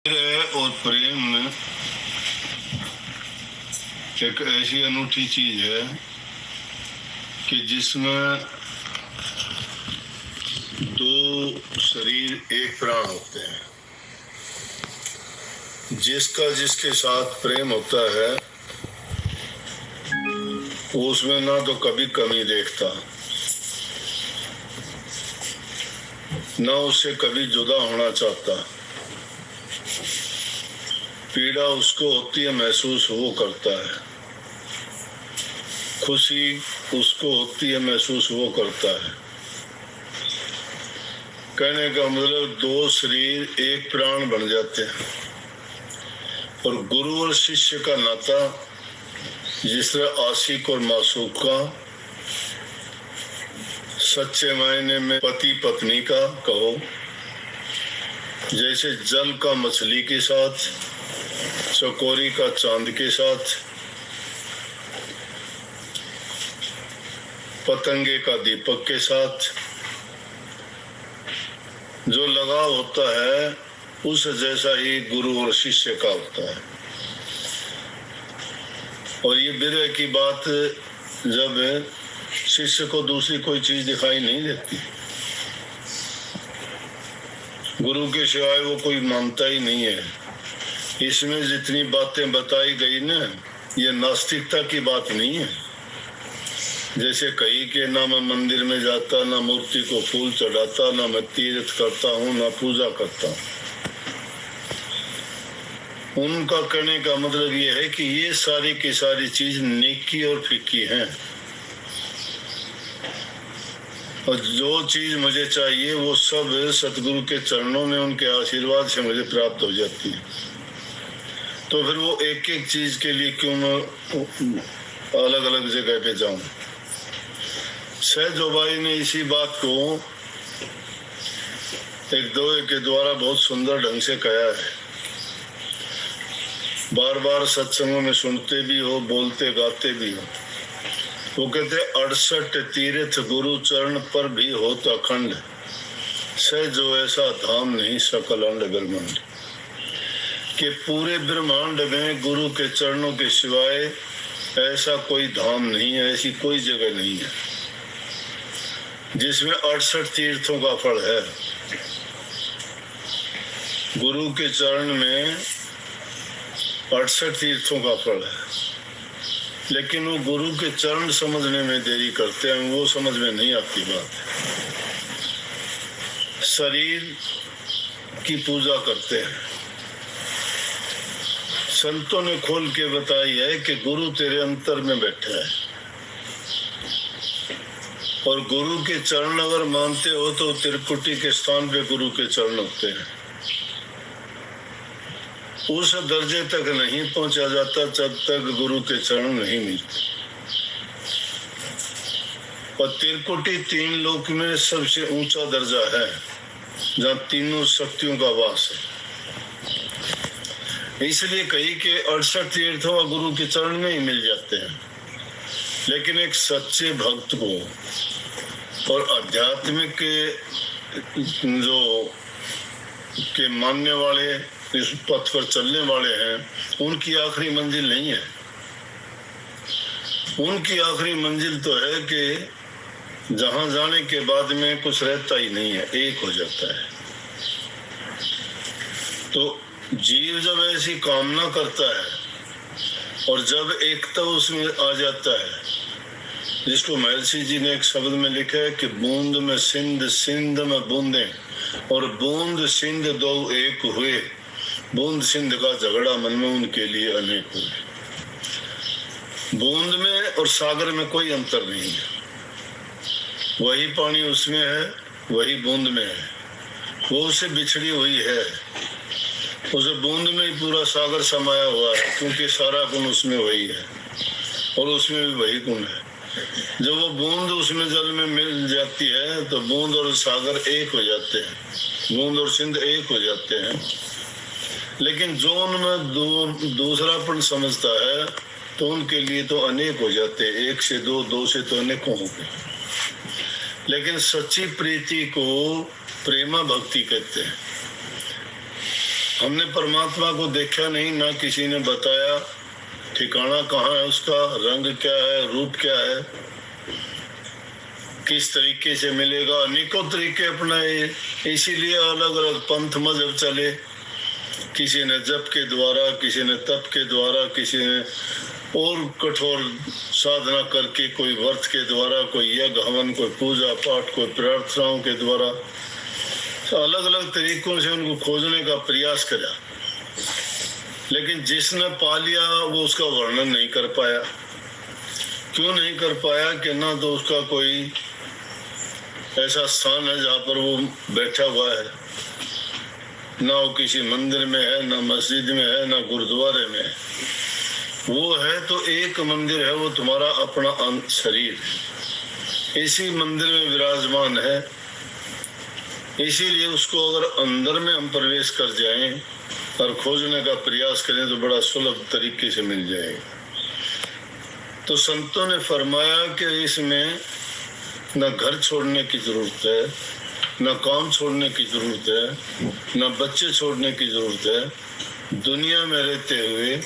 और प्रेम एक ऐसी अनूठी चीज है कि जिसमें दो शरीर एक प्राण होते हैं। जिसका जिसके साथ प्रेम होता है वो उसमें ना तो कभी कमी देखता, ना उससे कभी जुदा होना चाहता। पीड़ा उसको होती है महसूस वो करता है, खुशी उसको होती है महसूस वो करता है। कहने का मतलब दो शरीर एक प्राण बन जाते हैं। और गुरु और शिष्य का नाता जिस तरह आशिक और मासूक का, सच्चे मायने में पति पत्नी का कहो, जैसे जल का मछली के साथ, चकोरी का चांद के साथ, पतंगे का दीपक के साथ जो लगाव होता है उस जैसा ही गुरु और शिष्य का होता है। और ये विरह की बात जब शिष्य को दूसरी कोई चीज दिखाई नहीं देती, गुरु के सिवाय वो कोई मानता ही नहीं है। इसमें जितनी बातें बताई गई ना, ये नास्तिकता की बात नहीं है। जैसे कही के ना मैं मंदिर में जाता, ना मूर्ति को फूल चढ़ाता, ना मैं तीर्थ करता हूँ, ना पूजा करता हूँ। उनका कहने का मतलब ये है कि ये सारी की सारी चीज नेकी और फिक्की हैं। और जो चीज मुझे चाहिए वो सब सतगुरु के चरणों में उनके आशीर्वाद से मुझे प्राप्त हो जाती है। तो फिर वो एक एक चीज के लिए क्यों मैं अलग अलग जगह पे जाऊं। सहजोबाई ने इसी बात को एक दोहे के द्वारा बहुत सुंदर ढंग से कहा है। बार बार सत्संगों में सुनते भी हो, बोलते गाते भी हो। वो कहते 68 तीर्थ गुरु चरण पर भी होत अखंड, सहजो ऐसा धाम नहीं सकल अंड ब्रह्मांड। कि पूरे ब्रह्मांड में गुरु के चरणों के सिवाय ऐसा कोई धाम नहीं है, ऐसी कोई जगह नहीं है जिसमें 68 तीर्थों का फल है। गुरु के चरण में 68 तीर्थों का फल है, लेकिन वो गुरु के चरण समझने में देरी करते हैं, वो समझ में नहीं आती बात। शरीर की पूजा करते हैं। संतों ने खोल के बताई है कि गुरु तेरे अंतर में बैठा है, और गुरु के चरण अगर मानते हो तो त्रिकुटी के स्थान पे गुरु के चरण होते हैं। उस दर्जे तक नहीं पहुंचा जाता जब तक गुरु के चरण नहीं मिलते। और त्रिकुटी तीन लोक में सबसे ऊंचा दर्जा है, जहाँ तीनों शक्तियों का वास है। इसलिए कही कि 68 तीर्थों गुरु के चरण में ही मिल जाते हैं। लेकिन एक सच्चे भक्त को और आध्यात्मिक जो के मानने वाले, इस पथ पर चलने वाले हैं, उनकी आखिरी मंजिल नहीं है। उनकी आखिरी मंजिल तो है कि जहां जाने के बाद में कुछ रहता ही नहीं है, एक हो जाता है। तो जीव जब ऐसी कामना करता है और जब एकता उसमें आ जाता है, जिसको महर्षि जी ने एक शब्द में लिखा है कि बूंद में सिंध, सिंध में बूंदे, और बूंद सिंध दो एक हुए, बूंद सिंध का झगड़ा मन में उनके लिए अनेक हुए। बूंद में और सागर में कोई अंतर नहीं है, वही पानी उसमें है, वही बूंद में है। वो उससे बिछड़ी हुई है, उस बूंद में ही पूरा सागर समाया हुआ है, क्योंकि सारा गुण उसमें वही है और उसमें भी वही गुण है। जब वो बूंद उसमें जल में मिल जाती है तो बूंद और सागर एक हो जाते हैं, बूंद और सिंध एक हो जाते हैं। लेकिन जो उनमें दूसरापन समझता है तो उनके लिए तो अनेक हो जाते हैं, एक से दो, दो से तो अनेकों हो गए। लेकिन सच्ची प्रीति को प्रेमा भक्ति कहते हैं। हमने परमात्मा को देखा नहीं, ना किसी ने बताया ठिकाना कहाँ है उसका, रंग क्या है, रूप क्या है, किस तरीके से मिलेगा। अनेकों तरीके अपनाए, इसीलिए अलग अलग पंथ मजहब चले। किसी ने जप के द्वारा, किसी ने तप के द्वारा, किसी ने और कठोर साधना करके, कोई व्रत के द्वारा, कोई यज्ञ हवन, कोई पूजा पाठ, कोई प्रार्थनाओं के द्वारा, अलग अलग तरीकों से उनको खोजने का प्रयास करा। लेकिन जिसने पा लिया वो उसका वर्णन नहीं कर पाया। क्यों नहीं कर पाया कि ना तो उसका कोई ऐसा स्थान है जहाँ पर वो बैठा हुआ है, ना वो किसी मंदिर में है, ना मस्जिद में है, ना गुरुद्वारे में है। वो है तो एक मंदिर है, वो तुम्हारा अपना शरीर है, इसी मंदिर में विराजमान है। इसीलिए उसको अगर अंदर में हम प्रवेश कर जाएं और खोजने का प्रयास करें तो बड़ा सुलभ तरीके से मिल जाएगा। तो संतों ने फरमाया कि इसमें न घर छोड़ने की जरूरत है, न काम छोड़ने की जरूरत है, न बच्चे छोड़ने की जरूरत है। दुनिया में रहते हुए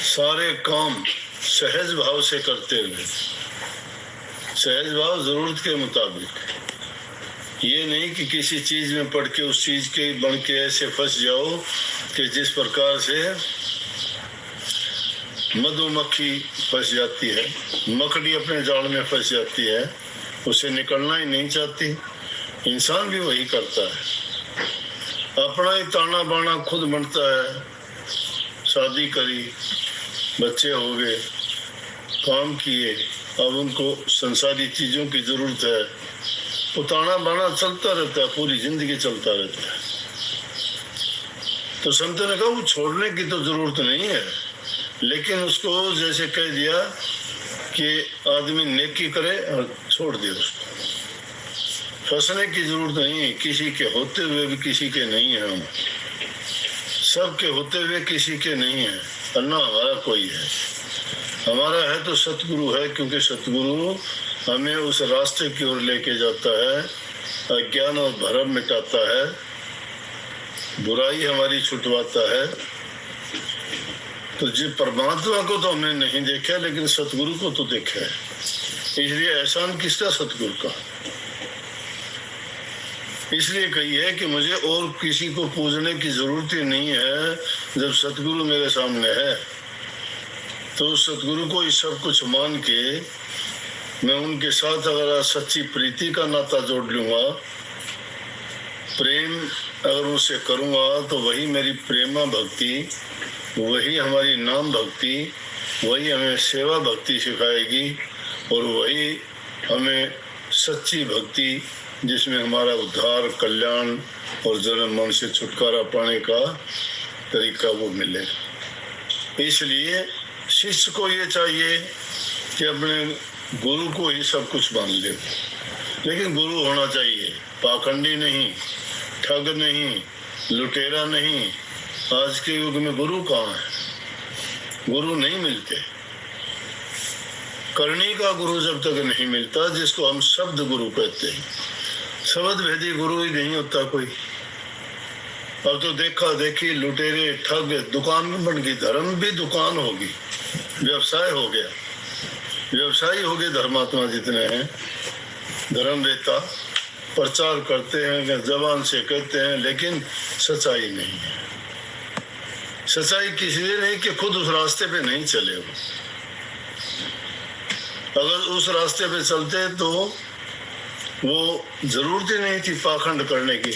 सारे काम सहज भाव से करते हुए, सहज भाव जरूरत के मुताबिक, ये नहीं कि किसी चीज में पढ़ के उस चीज के बन के ऐसे फंस जाओ कि जिस प्रकार से मधुमक्खी फंस जाती है, मकड़ी अपने जाल में फंस जाती है, उसे निकलना ही नहीं चाहती। इंसान भी वही करता है, अपना ही ताना बाना खुद बनता है। शादी करी, बच्चे हो गए, काम किए, अब उनको संसारी चीजों की जरूरत है, तो ताना बाना चलता रहता है, पूरी जिंदगी चलता रहता है। तो संतों ने कहा वो छोड़ने की तो जरूरत नहीं है, लेकिन उसको जैसे कह दिया कि आदमी नेकी करे और छोड़ दे, उसको फंसने की जरूरत नहीं है। किसी के होते हुए भी किसी के नहीं है, हम सबके होते हुए किसी के नहीं है, और ना हमारा कोई है। हमारा है तो सतगुरु है, क्योंकि सतगुरु हमें उस रास्ते की ओर लेके जाता है, अज्ञान और भ्रम मिटाता है, बुराई हमारी छुटवाता है। तो जी परमात्मा को तो हमने नहीं देखा, लेकिन सतगुरु को तो देखा है। इसलिए एहसान किसका? सतगुरु का। इसलिए कही है कि मुझे और किसी को पूजने की जरूरत ही नहीं है, जब सतगुरु मेरे सामने है। तो सतगुरु को इस सब कुछ मान के मैं उनके साथ अगर सच्ची प्रीति का नाता जोड़ लूंगा, प्रेम अगर उनसे करूंगा, तो वही मेरी प्रेमा भक्ति, वही हमारी नाम भक्ति, वही हमें सेवा भक्ति सिखाएगी, और वही हमें सच्ची भक्ति जिसमें हमारा उद्धार, कल्याण और जन्म मरण से छुटकारा पाने का तरीका वो मिले। इसलिए शिष्य को ये चाहिए कि अपने गुरु को ही सब कुछ मान ले, लेकिन गुरु होना चाहिए पाखंडी नहीं, ठग नहीं, लुटेरा नहीं। आज के युग में गुरु कहाँ है? गुरु नहीं मिलते। करनी का गुरु जब तक नहीं मिलता, जिसको हम शब्द गुरु कहते हैं, शब्द भेदी गुरु ही नहीं होता कोई। अब तो देखा देखी, लुटेरे, ठग, दुकान बन गई, धर्म भी दुकान होगी, व्यवसाय हो गया, व्यवसायी हो गए धर्मात्मा जितने हैं। धर्मवेत्ता प्रचार करते हैं, जबान से कहते हैं, लेकिन सच्चाई नहीं है। सच्चाई किस लिए नहीं कि खुद उस रास्ते पे नहीं चले। अगर उस रास्ते पे चलते तो वो जरूरत ही नहीं थी पाखंड करने की।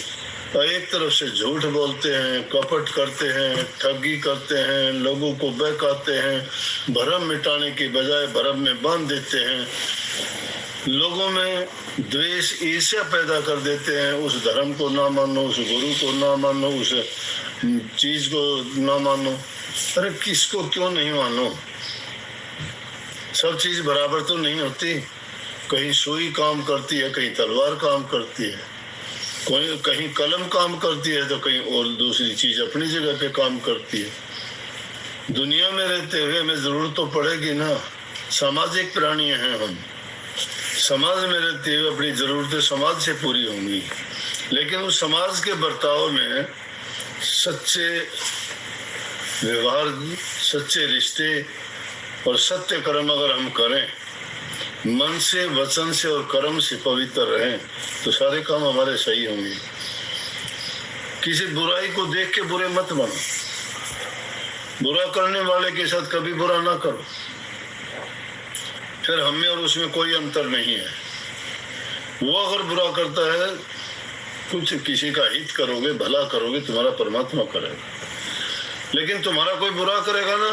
एक तरफ से झूठ बोलते हैं, कपट करते हैं, ठगी करते हैं, लोगों को बहकाते हैं, भरम मिटाने की बजाय भरम में बांध देते हैं, लोगों में द्वेष, ईर्ष्या पैदा कर देते हैं। उस धर्म को ना मानो, उस गुरु को ना मानो, उस चीज को ना मानो। अरे किसको क्यों नहीं मानो? सब चीज बराबर तो नहीं होती। कहीं सुई काम करती है, कहीं तलवार काम करती है, कोई कहीं कलम काम करती है, तो कहीं और दूसरी चीज अपनी जगह पे काम करती है। दुनिया में रहते हुए हमें जरूरत तो पड़ेगी ना, सामाजिक प्राणी हैं हम। समाज में रहते हुए अपनी जरूरतें समाज से पूरी होंगी, लेकिन उस समाज के बर्ताव में सच्चे व्यवहार, सच्चे रिश्ते और सत्य कर्म अगर हम करें, मन से, वचन से और कर्म से पवित्र रहें, तो सारे काम हमारे सही होंगे। किसी बुराई को देख के बुरे मत बनो, बुरा करने वाले के साथ कभी बुरा ना करो, फिर हमें और उसमें कोई अंतर नहीं है। वो अगर बुरा करता है, कुछ किसी का हित करोगे, भला करोगे, तुम्हारा परमात्मा करेगा। लेकिन तुम्हारा कोई बुरा करेगा ना,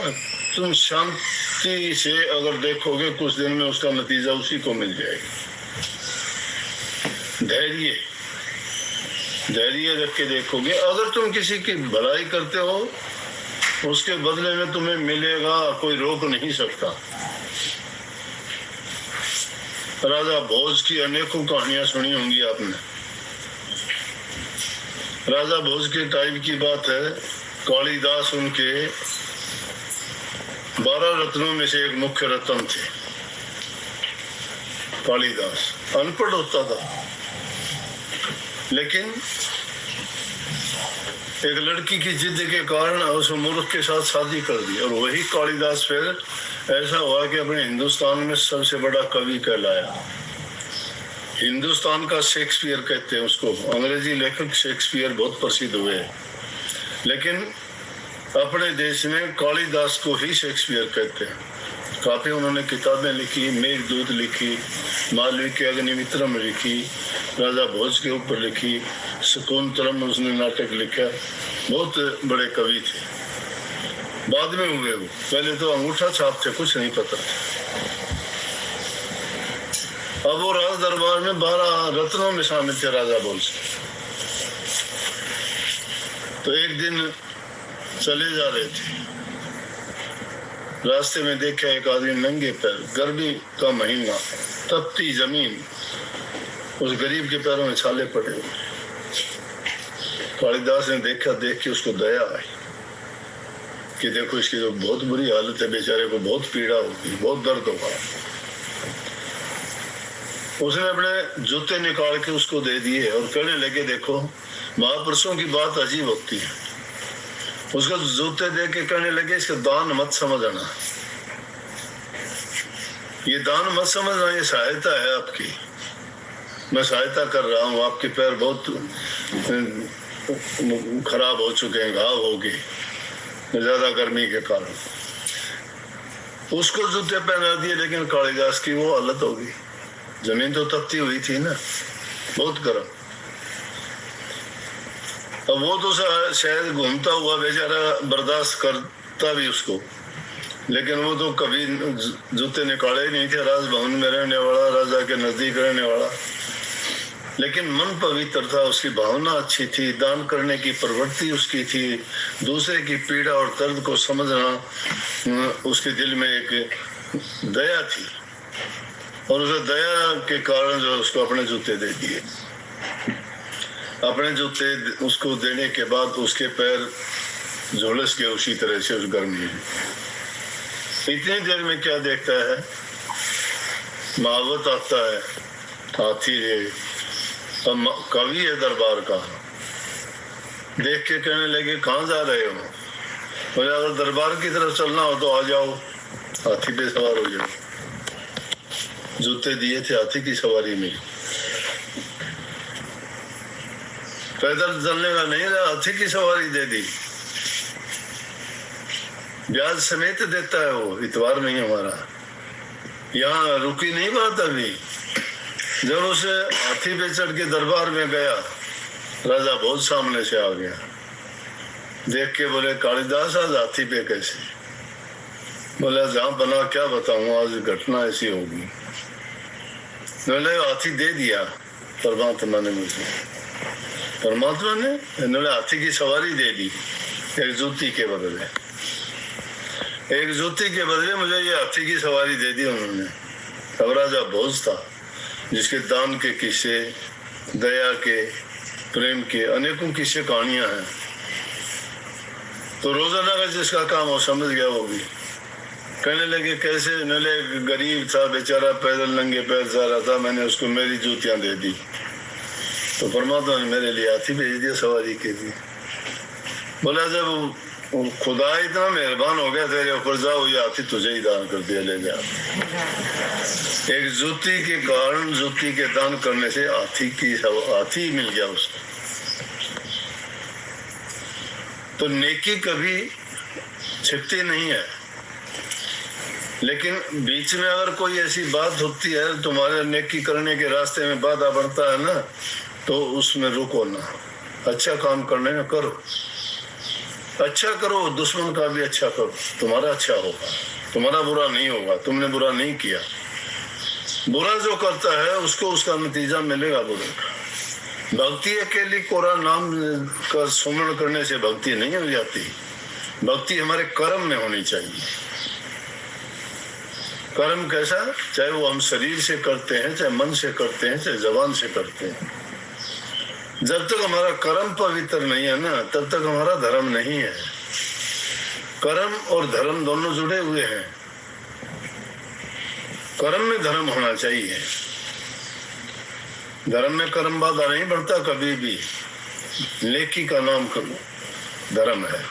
तुम शांति से अगर देखोगे, कुछ दिन में उसका नतीजा उसी को मिल जाएगा। धैर्य रख के देखोगे। अगर तुम किसी की भलाई करते हो, उसके बदले में तुम्हें मिलेगा, कोई रोक नहीं सकता। राजा भोज की अनेकों कहानियां सुनी होंगी आपने। राजा भोज के टाइम की बात है। कालिदास उनके 12 रत्नों में से एक मुख्य रत्न थे। कालिदास अनपढ़ होता था, लेकिन एक लड़की की जिद के कारण उस मूर्ख के साथ शादी कर दी, और वही कालिदास फिर ऐसा हुआ कि अपने हिंदुस्तान में सबसे बड़ा कवि कहलाया। हिंदुस्तान का शेक्सपियर कहते हैं उसको। अंग्रेजी लेखक शेक्सपियर बहुत प्रसिद्ध हुए, लेकिन अपने देश में कालिदास को ही शेक्सपियर कहते हैं। काफी उन्होंने किताबें लिखी, मेघदूत लिखी, मालवी के अग्निमित्रम लिखी, राजा भोज के ऊपर लिखी, शकुंतलम उसने नाटक लिखा। बहुत बड़े कवि थे। बाद में हुए वो, पहले तो अंगूठा छाप थे, कुछ नहीं पता। अब वो राज दरबार में 12 रत्नों में शामिल थे राजा भोज। तो एक दिन चले जा रहे थे, रास्ते में देखा एक आदमी नंगे पैर, गर्मी का महीना, तपती जमीन, उस गरीब के पैरों में छाले पड़े हुए। कालिदास ने देखा, देख के उसको दया आई कि देखो इसकी तो बहुत बुरी हालत है, बेचारे को बहुत पीड़ा होगी, बहुत दर्द होगा। उसने अपने जूते निकाल के उसको दे दिए और कहने लगे, देखो महापुरुषों की बात अजीब होती है। उसको जूते दे के कहने लगे, इसका दान मत समझना, ये दान मत समझना, ये सहायता है आपकी, मैं सहायता कर रहा हूँ। आपके पैर बहुत खराब हो चुके हैं, घाव हो गए ज्यादा गर्मी के कारण। उसको जूते पहना दिए, लेकिन कालिदास की वो हालत हो गई। जमीन तो तपती हुई थी ना, बहुत गर्म। अब वो तो शायद घूमता हुआ बेचारा बर्दाश्त करता भी उसको, लेकिन वो तो कभी जूते निकाले ही नहीं थे। राजभवन में रहने वाला, राजा के नजदीक रहने वाला, लेकिन मन पवित्र था, उसकी भावना अच्छी थी, दान करने की प्रवृत्ति उसकी थी, दूसरे की पीड़ा और दर्द को समझना उसके दिल में एक दया थी, और उस दया के कारण जो उसको अपने जूते दे दिए। अपने जूते उसको देने के बाद उसके पैर झुलस गए उसी तरह से उस गर्मी में। इतनी देर में क्या देखता है, महावत आता है, हाथी है, कवि है दरबार का। देख के कहने लगे, कहाँ जा रहे हो? बोले, अगर दरबार की तरफ चलना हो तो आ जाओ, हाथी पे सवार हो जाओ। जूते दिए थे हाथी की सवारी में, पैदल चलने का नहीं रहा, हाथी की सवारी दे दी। ब्याज समेत देता है वो, इतवार नहीं हमारा। यहाँ रुकी नहीं बात अभी। जब उसे हाथी पे चढ़ के दरबार में गया, राजा भोज सामने से आ गया। देख के बोले, कालिदास आज हाथी पे कैसे? बोला, जहाँ बना क्या बताऊं, आज घटना ऐसी होगी। बोले, हाथी दे दिया परमात्मा ने मुझे। परमात्मा ने इन्होंने हाथी की सवारी दे दी, एक जूती के बदले। एक जूती के बदले मुझे ये हाथी की सवारी दे दी उन्होंने। अब राजा भोज था, जिसके दान के किस्से, दया के, प्रेम के अनेकों किस्से, कहानियां हैं। तो रोजाना का जिसका काम हो समझ गया वो भी। कहने लगे, कैसे? नले गरीब था बेचारा, पैदल नंगे पैर जा रहा था, मैंने उसको मेरी जूतियां दे दी, तो परमात्मा ने मेरे लिए हाथी भेज दिया सवारी के लिए। बोला जब खुदा इतना मेहरबान हो गया तेरे ऊपर, जाओ ये हाथी तुझे ही दान कर दिया, ले जा। एक जूती के कारण, जूती के दान करने से हाथी मिल गया उसको। तो नेकी कभी छिपती नहीं है, लेकिन बीच में अगर कोई ऐसी बात होती है, तुम्हारे नेकी करने के रास्ते में बाधा बढ़ता है ना, तो उसमें रुको ना, अच्छा काम करने में करो, अच्छा करो, दुश्मन का भी अच्छा करो, तुम्हारा अच्छा होगा, तुम्हारा बुरा नहीं होगा, तुमने बुरा नहीं किया। बुरा जो करता है उसको उसका नतीजा मिलेगा बुरे का। भक्ति अकेली कोरा नाम का सुमरण करने से भक्ति नहीं हो जाती। भक्ति हमारे कर्म में होनी चाहिए। कर्म कैसा, चाहे वो हम शरीर से करते हैं, चाहे मन से करते हैं, चाहे जबान से करते हैं, जब तक हमारा कर्म पवित्र नहीं है ना, तब तक हमारा धर्म नहीं है। कर्म और धर्म दोनों जुड़े हुए हैं। कर्म में धर्म होना चाहिए। धर्म में कर्म बाधा नहीं बढ़ता कभी भी। नेकी का नाम धर्म है।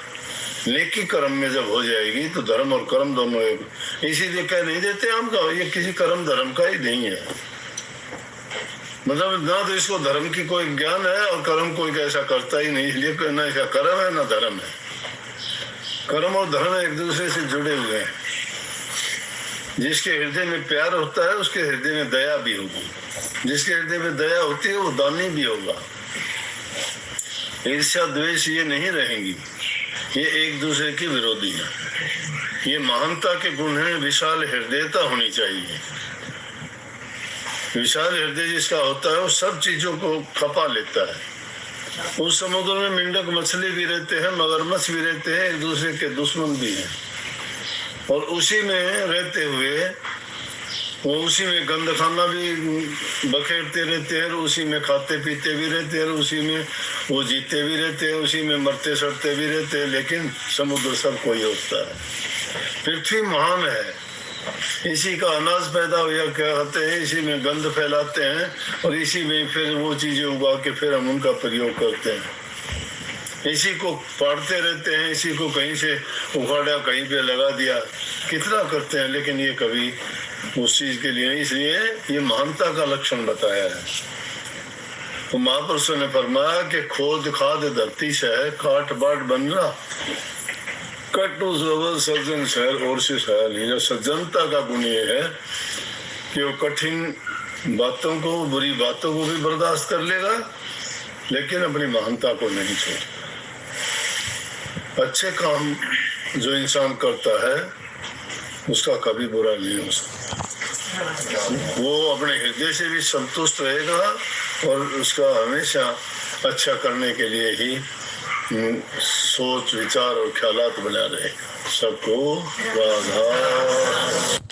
नेकी कर्म में जब हो जाएगी तो धर्म और कर्म दोनों एक। इसीलिए कह नहीं देते हम का ये किसी कर्म धर्म का ही नहीं है। मतलब ना तो इसको धर्म की कोई ज्ञान है और कर्म कोई ऐसा करता ही नहीं, इसलिए ना इसका कर्म है ना धर्म है। कर्म और धर्म एक दूसरे से जुड़े हुए हैं। जिसके हृदय में प्यार होता है उसके हृदय में दया भी होगी। जिसके हृदय में दया होती है वो दानी भी होगा। ईर्ष्या द्वेष ये नहीं रहेंगी, ये एक दूसरे की विरोधी है। ये महानता के गुण है। विशाल हृदयता होनी चाहिए। विशाल हृदय जिसका होता है वो सब चीजों को खपा लेता है। उस समुद्र में मेंढक मछली भी रहते हैं, मगरमच्छ भी रहते हैं, एक दूसरे के दुश्मन भी हैं, और उसी में रहते हुए वो उसी में गंद खाना भी बखेरते रहते हैं, उसी में खाते पीते भी रहते हैं, उसी में वो जीते भी रहते हैं, उसी में मरते सड़ते भी रहते हैं, लेकिन समुद्र सबको ही होता है। पृथ्वी महान है, इसी का अनाज पैदा हुआ क्या कहते हैं, इसी में गंध फैलाते हैं और इसी में फिर वो चीजें उगा के फिर हम उनका प्रयोग करते हैं। इसी को पाड़ते रहते हैं, इसी को कहीं से उखाड़ा कहीं पे लगा दिया, कितना करते हैं, लेकिन ये कभी उस चीज के लिए नहीं। इसलिए ये महानता का लक्षण बताया है। तो महापुरुषों ने फरमाया कि खोद खाद धरती से है, काट बाट बनना, कटु जबर सज्जन शहर और से शहर नहीं। सज्जनता का गुण ये है कि वो कठिन बातों को, बुरी बातों को भी बर्दाश्त कर लेगा, लेकिन अपनी महानता को नहीं छोड़ता। अच्छे काम जो इंसान करता है उसका कभी बुरा नहीं हो सकता। वो अपने हृदय से भी संतुष्ट रहेगा और उसका हमेशा अच्छा करने के लिए ही सोच विचार और ख्यालात बना रहेगा। सबको राधा।